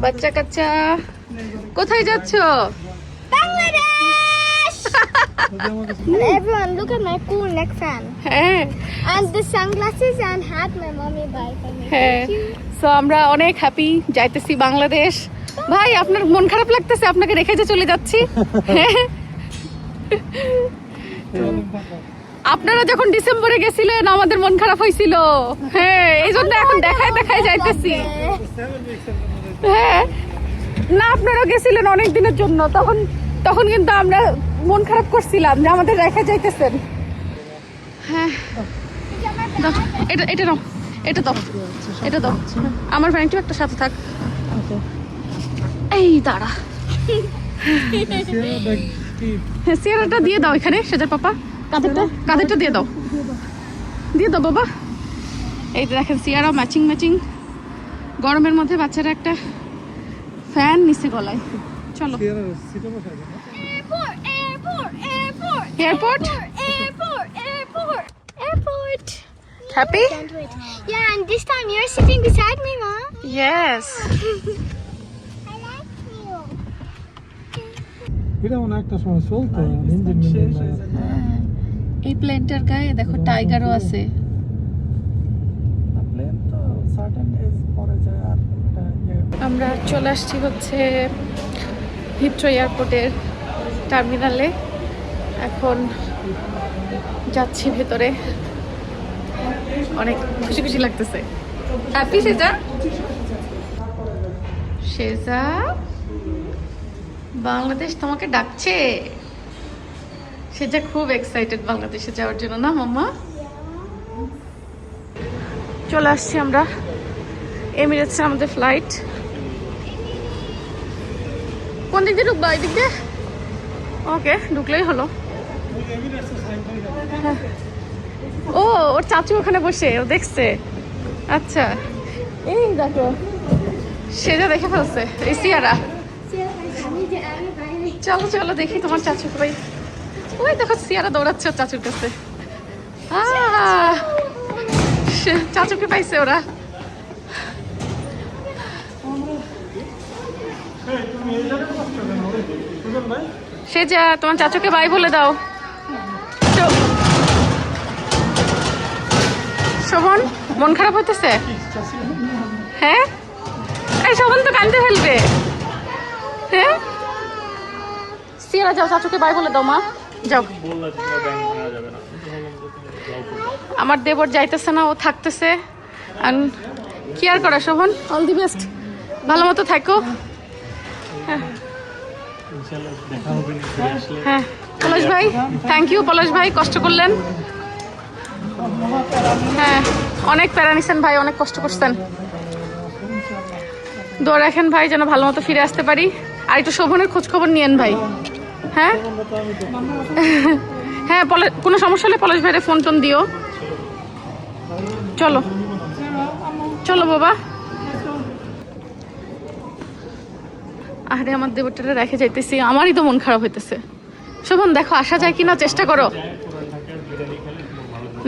বাচ্চা কাচ্চা কোথায় যাচ্ছ? Bangladesh! Everyone, look at my cool neck fan. হ্যাঁ And the sunglasses and hat my mommy buy for me. হ্যাঁ, সো আমরা অনেক হ্যাপি যাইতেছি বাংলাদেশ। ভাই আপনার মন খারাপ লাগতেছে আপনাকে রেখে যে চলে যাচ্ছি? আপনারা যখন ডিসেম্বরে গেছিলেন আমাদের মন খারাপ হয়েছিল। হ্যাঁ, এই জন্য এখন দেখায় দেখায় যাইতেছি। হ্যাঁ না, আপনারা গেছিলেন অনেক দিনের জন্য, তখন তখন কিন্তু আমরা মন খারাপ করছিলাম যে আমাদের রেখে যাইতেছেন। হ্যাঁ দাও, এটা এটা নাও, এটা দাও, এটা দাও। আমার ফ্রেন্ডটিও একটা সাথে থাক। এই দাঁড়া, হ্যাঁ সিয়ারাটা দিয়ে দাও এখানে, সেজার পাপা কাঁধেরটা দিয়ে দাও, দিয়ে দাও বাবা। এই দেখেন সিয়ারা ম্যাচিং ম্যাচিং, গরমের মধ্যে বাচ্চারা একটা ফ্যান নিচে গলায়। চলো airport. Happy? Can't wait. Yeah, and this time you're sitting beside me, Ma. Yes. I like you. এটা মনে একটা সময় চলতো ইঞ্জিন এই প্লেনটার গায়ে দেখো টাইগারও আছে। প্লেন তো সার্টেন এজ পরে যায় আর আমরা চলে আসছি হচ্ছে হিথ্রো এয়ারপোর্টের টার্মিনালে। এখন যাচ্ছি ভেতরে, অনেক খুশি খুশি লাগতেছে। হ্যাপি সেজা? সেজা বাংলাদেশ তোমাকে ডাকছে। সেজা খুব এক্সাইটেড বাংলাদেশে যাওয়ার জন্য, না মাম্মা? চলে আসছি আমরা এমিরেটসে, আমাদের ফ্লাইট। কোন দিক দিয়ে ঢুকবো? এই দিক দিয়ে? ওকে, ঢুকলেই হলো। হ্যাঁ। ও, ওর চাচু ওখানে বসে, ও দেখছে। আচ্ছা, এই দেখো সেজা দেখে ফেলছে। এই সিয়ারা, চলো চলো দেখি তোমার চাচু ভাই। ওই দেখো সিয়ারা দৌড়াচ্ছে ওর চাচুর কাছে। চাচুকে পাইছে ওরা। সেজা তোমার চাচুকে বাই বলে দাও। শোভন মন খারাপ হইতেছে? হ্যাঁ, এই শোভন তো কান্দে ফেলবে। হ্যাঁ সিয়ারা যাও, চাচুকে বাই বলে দাও। মা যাও। আমার দেবর যাইতেছে না, ও থাকতেছে। কি আর করা, শোভন অল দি বেস্ট, ভালো মতো থাকো। হ্যাঁ পলাশ ভাই, থ্যাংক ইউ পলাশ ভাই, কষ্ট করলেন। হ্যাঁ অনেক প্যারা নিছেন ভাই, অনেক কষ্ট করছেন। দোয়া রাখেন ভাই যেন ভালো মতো ফিরে আসতে পারি। আর একটু শোভনের খোঁজ খবর নিয়েন ভাই। হ্যাঁ হ্যাঁ, কোনো সমস্যা হলে পলাশ ভাইয়ের ফোন টোন দিও। চলো চলো বাবা। আরে আমার দেবরটারে রেখে যাইতেছি, আমারই তো মন খারাপ হইতেছে। শোভন দেখো আসা যায় কিনা, চেষ্টা করো।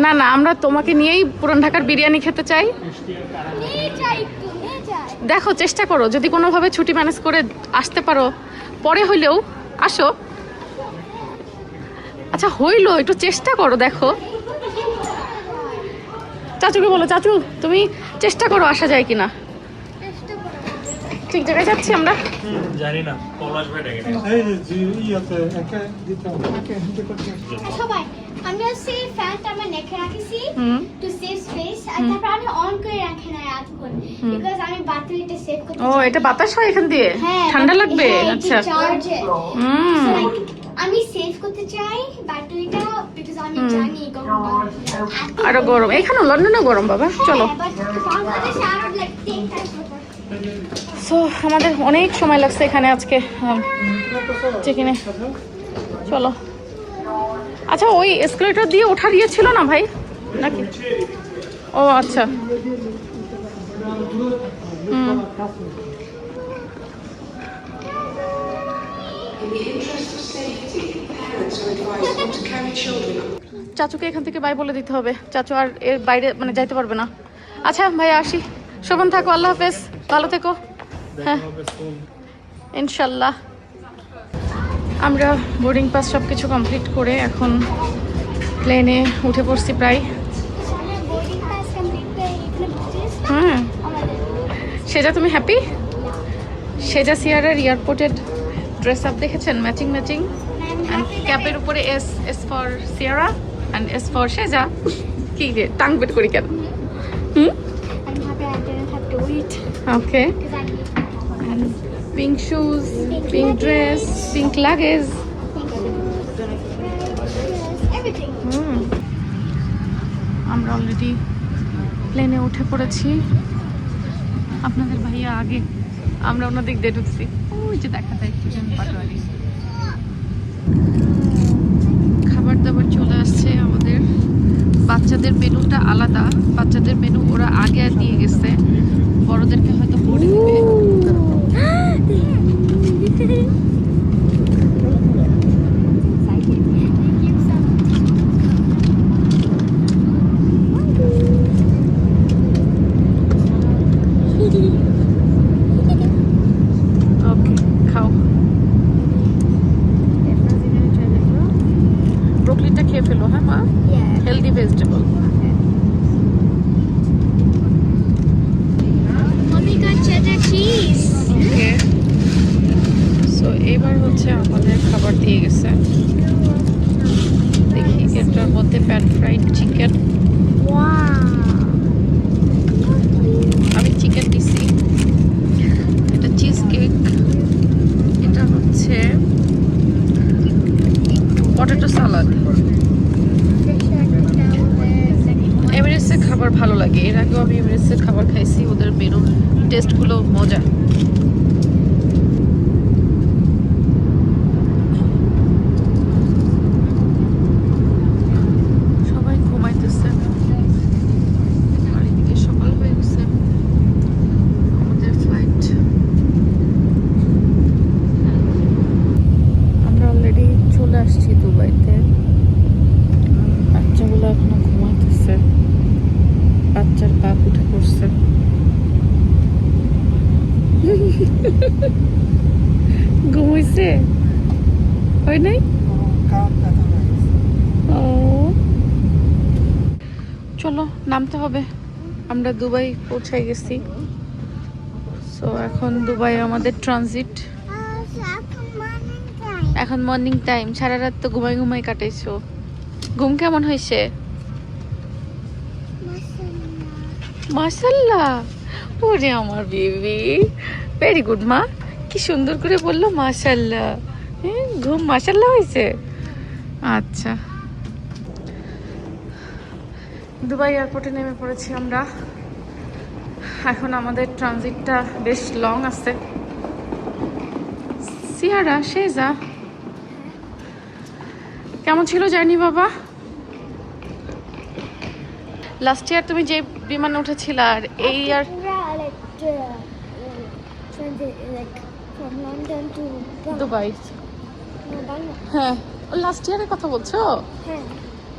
না না, আমরা তোমাকে নিয়েই পুরান ঢাকার বিরিয়ানি খেতে চাই। দেখো চেষ্টা করো, যদি কোনোভাবে ছুটি ম্যানেজ করে আসতে পারো, পরে হইলেও আসো। আচ্ছা হইলো, একটু চেষ্টা করো। দেখো চাচুকে বলো, চাচু তুমি চেষ্টা করো আসা যায় কিনা। ঠিক জায়গায় যাচ্ছি আমরা। জানি না, পলাশ ভাই ডেকে এই যে ইয়াতে একা দিতে হবে, একা হিতে করতে সবাই আমি হচ্ছে ফ্যানটা আমার নেকে রাখিছি টু সেভ স্পেস, আর তারপর আমি অন করে রাখি না এতক্ষণ, বিকজ আমি ব্যাটারিটা সেভ করতে ও এটা বাতাস হয় এখান দিয়ে, ঠান্ডা লাগবে। আচ্ছা আমি সেভ করতে চাই ব্যাটারিটা, বিকজ আমি জানি আরো গরম। এখানে লন্ডনেও গরম বাবা। চলো, বাংলাদেশে আরো লাইক 10 টাইমস। সো আমাদের অনেক সময় লাগছে এখানে আজকে চেকিনে। চলো, আচ্ছা ওই এসকেলেটর দিয়ে ওঠার ইয়ে ছিল না ভাই নাকি? ও আচ্ছা, চাচুকে এখান থেকে বাই বলে দিতে হবে, চাচু আর এর বাইরে মানে যাইতে পারবে না। আচ্ছা ভাই আসি, শোভন থাকো, আল্লাহ হাফেজ, ভালো থেকো। দেখা হবে soon। ইনশাল্লাহ। আমরা বোর্ডিং পাস সব কিছু কমপ্লিট করে এখন প্লেনে উঠে পড়ছি প্রায়। আমার বোর্ডিং পাস কমপ্লিট করে এখানে বসে হ্যাঁ, আমাদের সেজা তুমি হ্যাপি? সেজা সিয়ারার এয়ারপোর্টের ড্রেস আপ দেখেছেন, ম্যাচিং ম্যাচিং। অ্যান্ড ক্যাপের উপরে S for Sierra and S for Seja. কি রে টাং বেট করি কেন? Hmm, I'm happy I didn't have to wait okay. because I need and pink shoes, pink dress, pink luggage. everything. আমরা অলরেডি প্লেনে উঠে পড়েছি। আপনাদের ভাইয়া আগে, আমরা ওনাদের দিয়ে ঢুকছি। ওই যে দেখা যায় চিকেন পাটোয়ারি। খাবার দাবার চলে আসছে আমাদের। বাচ্চাদের মেনুটা আলাদা, বাচ্চাদের মেনু ওরা আগে দিয়ে গেছে, বড়দেরকে হয়তো পরে দিবে। ওকে, খাও। ব্রোকলিটা খেয়ে ফেলো, হ্যাঁ মা, Yeah. Healthy vegetable. Mommy got cheddar cheese. ওকে, সো এবার হচ্ছে আমাদের খাবার দিয়ে গেছে। দেখি এটার মধ্যে প্যান ফ্রাইড চিকেন, Wow. আমি চিকেন দিছি। এটা চিজ কেক, এটা হচ্ছে পটেটো সালাদ। এমিরেটসের খাবার ভালো লাগে, এর আগেও আমি এমিরেটসের খাবার খাইছি, ওদের মেনু টেস্টগুলো মজা। সবাই ঘুমাইতেছে, আর এদিকে সকাল হয়ে গেছে, আমাদের ফ্লাইট। আমরা অলরেডি চলে আসছি দুবাইতে। বাচ্চাগুলো এখনো ঘুমাইতেছে, বাচ্চার পাপ উঠে পড়ছে। ঘুমাইছে, হয় নাই? কাপ ব্যথা লাগছে। ও, চলো নামতে হবে। আমরা দুবাই পৌঁছাই গেছি। সো এখন দুবাই আমাদের ট্রানজিট। এখন মর্নিং টাইম, সারা রাত তো ঘুমাই ঘুমাই কাটাইছো। ঘুম কেমন হয়েছে? মাশাল্লাহ, ওরে আমার বেবি, ভেরি গুড মা, কি সুন্দর করে বললো মাশাল্লাহ। হ্যাঁ, ঘুম মাশাল্লাহ হয়েছে। আচ্ছা, দুবাই এয়ারপোর্টে নেমে পড়েছি আমরা। এখন আমাদের ট্রানজিটটা বেশ লং আছে। সিয়ারা, শেজা, কেমন ছিল জার্নি বাবা? লাস্ট ইয়ার তুমি যে বিমানে উঠেছিলে আর এই ইয়ার From London to দুবাই? হ্যাঁ, লাস্ট ইয়ারের কথা বলছো?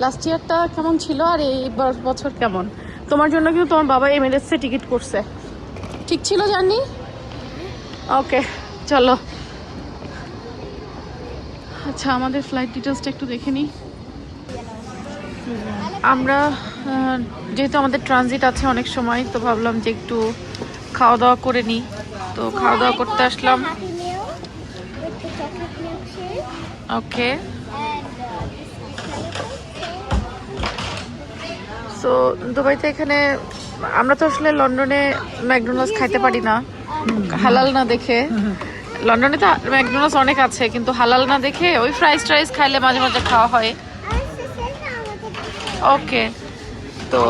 লাস্ট ইয়ারটা কেমন ছিল আর এই বছর কেমন? তোমার জন্য কিন্তু তোমার বাবা এমিরেটসে টিকিট করছে, ঠিক ছিল জার্নি? ওকে, চলো। আচ্ছা, আমাদের ফ্লাইট ডিটেলসটা একটু দেখে নিই। আমরা যেহেতু আমাদের ট্রানজিট আছে অনেক সময়, তো ভাবলাম যে একটু খাওয়া দাওয়া করে নিই, তো খাওয়া দাওয়া করতে আসলাম। Happy Meal with the chocolate milkshake okay, and so দুবাইতে এখানে আমরা তো আসলে লন্ডনে ম্যাকডোনাল্ডস খাইতে পারি না, হালাল না দেখে। লন্ডনে তো ম্যাকডোনাল্ডস অনেক আছে, কিন্তু হালাল না দেখে ওই ফ্রাইস ট্রাইস খাইলে মাঝে মাঝে খাওয়া হয়। ওকে, তো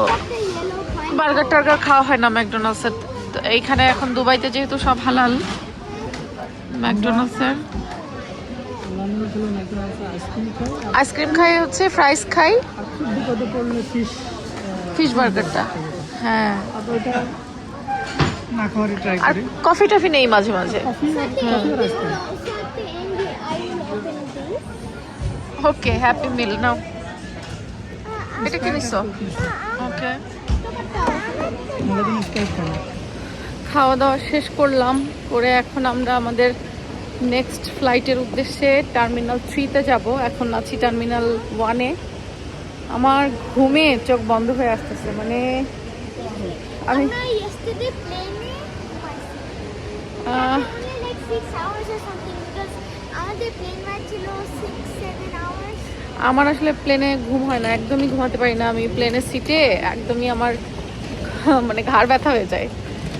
বার্গার টার্গার খাওয়া হয় না ম্যাকডোনাল্ডসের। তো এইখানে এখন দুবাইতে যেহেতু সব হালাল, ম্যাকডোনাল্ডসের আইসক্রিম খাই, হচ্ছে ফ্রাইস খাই, বিপদে পড়লে ফিশ বার্গারটা। হ্যাঁ, ওটা না খাওয়ারই ট্রাই আর করি। কফি টফি নেই মাঝে মাঝে। কফি আর আইসক্রিম। ওকে, হ্যাপি মিল নাও। এটা কি নিছো? ওকে, আমাদের স্টাইল করে খাওয়া দাওয়া শেষ করলাম, করে এখন আমরা আমাদের নেক্সট ফ্লাইটের উদ্দেশ্যে টার্মিনাল 3-তে যাব। এখন আছি টার্মিনাল 1-এ। আমার ঘুমে চোখ বন্ধ হয়ে আসতেছে, মানে আমি আমরা yesterday plane-এ only like 6 hours or something because আমাদের plane ride ছিল 6-7 hours. আমার আসলে প্লেনে ঘুম হয় না, একদমই ঘুমাতে পারি না আমি প্লেনের সিটে, একদমই আমার মানে ঘাড় ব্যথা হয়ে যায়।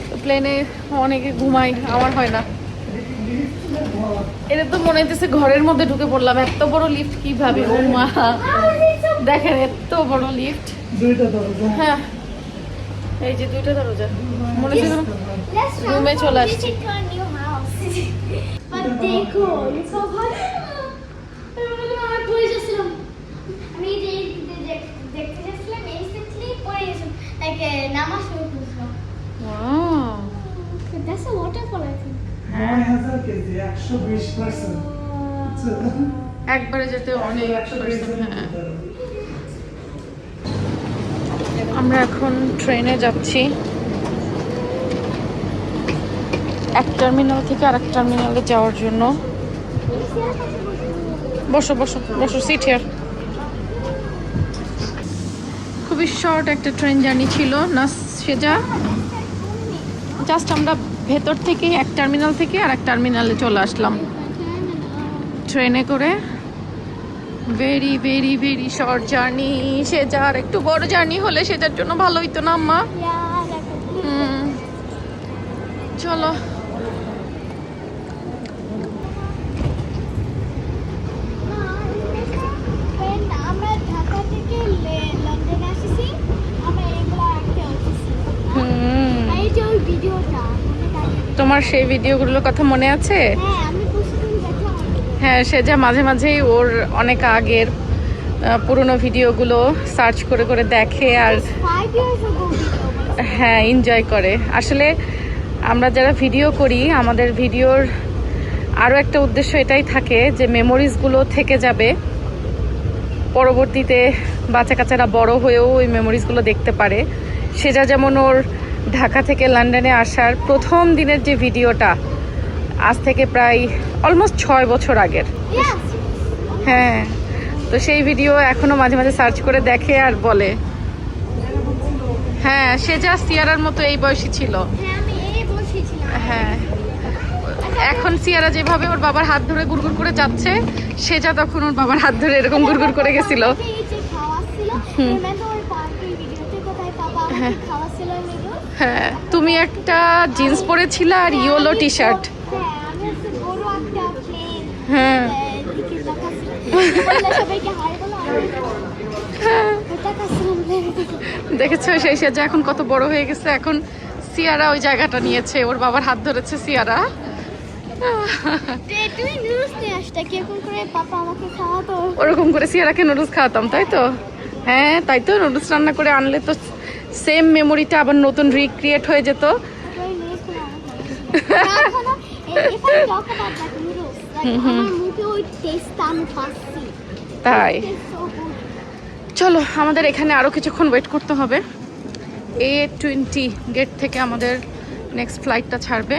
তো প্লেনে অনেকে ঘুমাই, আমার হয় না। এটা তো মনে হইতেছে ঘরের মধ্যে ঢুকে পড়লাম, এত বড় লিফট কিভাবে, ও মা দেখেন এত বড় লিফট। দুইটা দরজা। হ্যাঁ এই যে দুইটা দরজা, মনে হচ্ছে যেন Let's Room এ চলে আসছি। visit to a new house. But দেখো, so ভালো। আমার পড়ে যাচ্ছিলাম। আমি দেখতে যাচ্ছিলাম, এই সিটলি পড়ে গেছিলাম। Like নামাজ শুরু করছিলাম। Wow. That's a waterfall, I think. 9000 KG 120%। একবারে যেতে অনেক 120%। হ্যাঁ। আমরা এখন ট্রেনে যাচ্ছি এক টার্মিনাল থেকে আরেক টার্মিনালে যাওয়ার জন্য। বসো বসো বসো, সিট হিয়ার। খুবই শর্ট একটা ট্রেন জার্নি ছিল না সেজা, জাস্ট আমরা ভেতর থেকে এক টার্মিনাল থেকে আরেক টার্মিনালে চলে আসলাম ট্রেনে করে। Very very very short journey. সেজার একটু বড় জার্নি হলে সেটার জন্য ভালো হইতো না আম্মা? চলো আমরা ঢাকা থেকে লন্ডনে আসছি, আমরা এগুলো আঁকতে হচ্ছি। এই যে ওই ভিডিওটা তোমার সেই ভিডিওগুলোর কথা মনে আছে? হ্যাঁ, আমি প্রতিদিন দেখলাম। হ্যাঁ, সেজা মাঝে মাঝেই ওর অনেক আগের পুরনো ভিডিওগুলো সার্চ করে করে দেখে আর 5 years ago video. হ্যাঁ এনজয় করে। আসলে আমরা যারা ভিডিও করি আমাদের ভিডিওর আরও একটা উদ্দেশ্য এটাই থাকে যে মেমোরিজগুলো থেকে যাবে, পরবর্তীতে বাচ্চা কাচ্চারা বড় হয়েও ওই মেমোরিজগুলো দেখতে পারে। সেটা যেমন ওর ঢাকা থেকে লন্ডনে আসার প্রথম দিনের যে ভিডিওটা, আজ থেকে প্রায় অলমোস্ট 6 বছর আগের। Yes. হ্যাঁ, তো সেই ভিডিও এখনো মাঝে মাঝে সার্চ করে দেখে আর বলে। হ্যাঁ, সে যা সিয়ারার মতো এই বয়সী ছিল। হ্যাঁ, আমি এই বসেছিলাম। হ্যাঁ, এখন সিয়ারা যেভাবে ওর বাবার হাত ধরে গুড়গুড় করে যাচ্ছে, সে যা তখন ওর বাবার হাত ধরে এরকম গুড়গুড় করে গেছিল। এই যে খাওয়াচ্ছিল, remember ওই পার্কের ভিডিওতে কোথায় বাবা আমাকে খাওয়াচ্ছিল এগুলো? হ্যাঁ, তুমি একটা জিন্স পরেছিলে আর ইয়েলো টি শার্ট। হ্যাঁ, আমি একটা বড় একটা প্লেন হ্যাঁ দিকে তাকাচ্ছিলাম। সবাইকে হাই বলো, আমি তাকাচ্ছিলাম প্লেনের দিকে। দেখেছো সেই সেজা এখন কত বড় হয়ে গেছে। এখন সিয়ারা ওই জায়গাটা নিয়েছে, ওর বাবার হাত ধরেছে সিয়ারা। তুমি নুডলস নিয়ে আসতে কিরকম করে পাপা আমাকে খাওয়াতো? ওরকম করে সিয়ারাকে নুডলস খাওয়াতাম, তাই তো? হ্যাঁ তাই তো, নুডলস রান্না করে আনলে তো সেম মেমোরিটা আবার নতুন রিক্রিয়েট হয়ে যেত। ওই নুডলস গুলো আমার এখনো if I talk about that noodles, like আমার মুখে ওই টেস্টটা আমি পাচ্ছি। তাই It's so good. চলো, আমাদের এখানে আরো কিছুক্ষণ ওয়েট করতে হবে। A20 গেট থেকে আমাদের নেক্সট ফ্লাইটটা ছাড়বে।